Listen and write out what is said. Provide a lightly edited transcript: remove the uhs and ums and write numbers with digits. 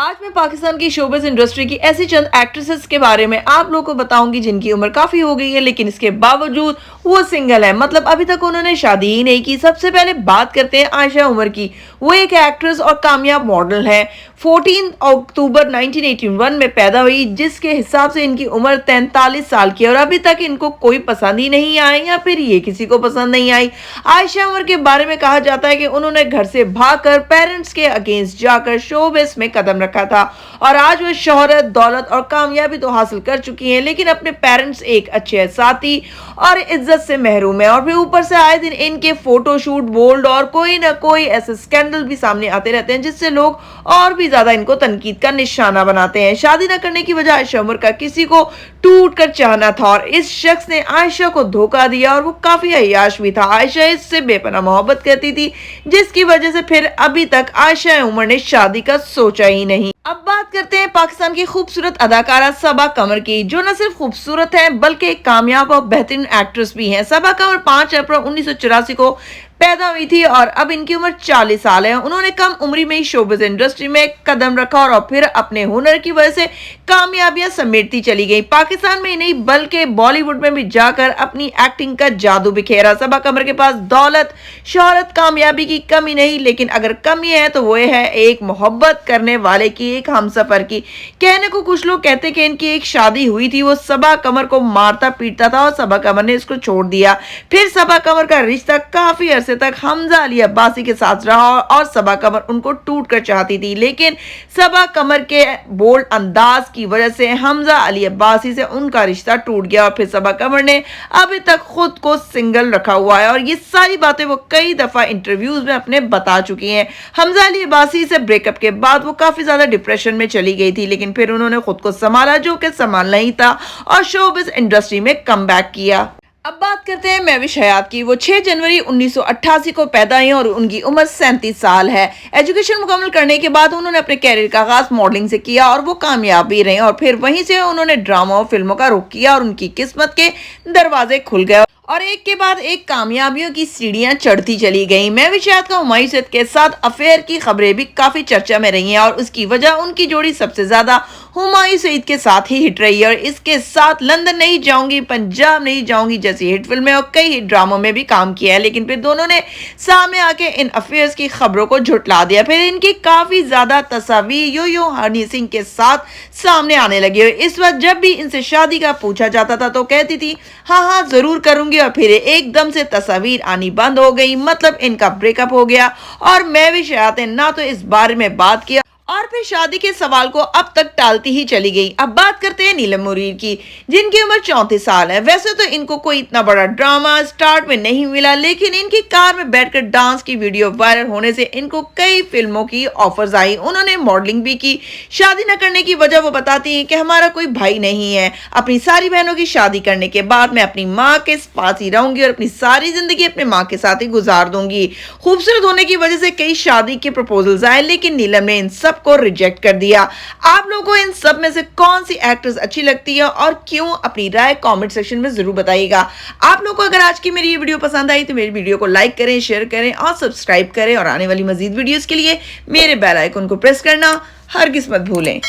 आज मैं पाकिस्तान की शोबिज़ इंडस्ट्री की ऐसी चंद एक्ट्रेसेस के बारे में आप लोगों को बताऊंगी जिनकी उम्र काफी हो गई है लेकिन इसके बावजूद वो सिंगल है। मतलब अभी तक उन्होंने शादी ही नहीं की। सबसे पहले बात करते हैं आयशा उमर की। वो एक एक्ट्रेस और कामयाब मॉडल है। 14 अक्टूबर 1981 में पैदा हुई, जिसके हिसाब से इनकी उम्र 43 साल की है और अभी तक इनको कोई पसंद ही नहीं आई या फिर ये किसी को पसंद नहीं आई। आयशा उमर के बारे में कहा जाता है कि उन्होंने घर से भागकर पेरेंट्स के अगेंस्ट जाकर शोबिज़ में कदम रखा था और आज वो शोहरत, दौलत और कामयाबी तो हासिल कर चुकी हैं, लेकिन अपने पेरेंट्स एक अच्छे साथी और इज्जत से महरूम है। और फिर ऊपर से आए दिन इनके फोटोशूट, बोल्ड और कोई ना कोई ऐसे स्कैंडल भी सामने आते रहते हैं जिससे लोग और भी ज्यादा इनको तनकीद का निशाना बनाते हैं। शादी न करने की वजह आयशा उमर का किसी को टूट कर चाहना था और इस शख्स ने आयशा को धोखा दिया और वो काफी अय्याश भी था। आयशा इससे बेपनाह मोहब्बत करती थी, जिसकी वजह से फिर अभी तक आयशा उमर ने शादी का सोचा ही नहीं। अब बात करते हैं पाकिस्तान की खूबसूरत अदाकारा सबा कमर की, जो न सिर्फ खूबसूरत है बल्कि एक कामयाब और बेहतरीन एक्ट्रेस भी है। सबा कमर 5 अप्रैल 1984 को पैदा हुई थी और अब इनकी उम्र 40 साल है। उन्होंने कम उम्र में ही शोबिज़ इंडस्ट्री में कदम रखा और फिर अपने हुनर की वजह से कामयाबियां समेटती चली गई। पाकिस्तान में ही नहीं बल्कि बॉलीवुड में भी जाकर अपनी एक्टिंग का जादू बिखेरा। सबा कमर के पास दौलत, शोहरत, कामयाबी की कमी नहीं, लेकिन अगर कमी है तो वो है एक मोहब्बत करने वाले की, एक हमसफर की। कहने को कुछ लोग कहते हैं कि इनकी एक शादी हुई थी, वो सबा कमर को मारता पीटता था और सबा कमर ने इसको छोड़ दिया। फिर सबा कमर का रिश्ता काफी अरसे तक हमजा अली अब्बासी के साथ रहा और सबा कमर उनको टूट कर चाहती थी, लेकिन सबा कमर के बोल्ड अंदाज की वजह से हमजा अली अब्बासी से उनका रिश्ता टूट गया और फिर सबा कमर ने अभी तक खुद को सिंगल रखा हुआ है और ये सारी बातें वो कई दफा इंटरव्यूज में अपने बता चुकी हैं। हमजा अली अब्बासी से ब्रेकअप के बाद वो काफी ज्यादा डिप्रेशन में चली गई थी, लेकिन फिर उन्होंने खुद को संभाला, जो कि संभालना ही था, और शोबिज़ इंडस्ट्री में कमबैक किया। अब बात करते हैं महविश हयात की। वो 6 जनवरी 1988 को पैदा हुई और उनकी उम्र 37 साल है। एजुकेशन मुकम्मल करने के बाद उन्होंने अपने कैरियर का आगाज मॉडलिंग से किया और वो कामयाब भी रहे और फिर वहीं से उन्होंने ड्रामा और फिल्मों का रुख किया और उनकी किस्मत के दरवाजे खुल गए और एक के बाद एक कामयाबियों की सीढ़ियां चढ़ती चली गईं। महविश हयात का हुमायूं सईद के साथ अफेयर की खबरें भी काफी चर्चा में रही हैं और उसकी वजह उनकी जोड़ी सबसे ज्यादा हुमायूं सईद के साथ ही हिट रही है और इसके साथ लंदन नहीं जाऊंगी, पंजाब नहीं जाऊंगी जैसी हिट फिल्में और कई हिट ड्रामों में भी काम किया है, लेकिन फिर दोनों ने सामने आके इन अफेयर्स की खबरों को झुटला दिया। फिर इनकी काफी ज्यादा तस्वीर यो हनी सिंह के साथ सामने आने लगी और इस वक्त जब भी इनसे शादी का पूछा जाता था तो कहती थी हाँ हाँ जरूर करूंगी और फिर एकदम से तस्वीर आनी बंद हो गई। मतलब इनका ब्रेकअप हो गया और महविश हयात ने ना तो इस बारे में बात किया और फिर शादी के सवाल को अब तक टालती ही चली गई। अब बात करते हैं नीलम मुनीर की, जिनकी उम्र 34 साल है। वैसे तो इनको कोई इतना बड़ा ड्रामा स्टार्ट में नहीं मिला, लेकिन इनकी कार में बैठकर डांस की वीडियो वायरल होने से इनको कई फिल्मों की ऑफर्स आई। उन्होंने मॉडलिंग भी की। शादी न करने की वजह वो बताती हैं कि हमारा कोई भाई नहीं है, अपनी सारी बहनों की शादी करने के बाद मैं अपनी माँ के पास ही रहूंगी और अपनी सारी जिंदगी अपने माँ के साथ ही गुजार दूंगी। खूबसूरत होने की वजह से कई शादी के प्रपोजल्स आए, लेकिन नीलम ने इन सब को रिजेक्ट कर दिया। आप लोगों को इन सब में से कौन सी एक्ट्रेस अच्छी लगती है और क्यों? अपनी राय कमेंट सेक्शन में जरूर बताइएगा। आप लोगों को अगर आज की मेरी ये वीडियो पसंद आई तो मेरी वीडियो को लाइक करें, शेयर करें और सब्सक्राइब करें और आने वाली मजीद वीडियोस के लिए मेरे बेल आइकन को प्रेस करना हरगिज़ मत भूलें।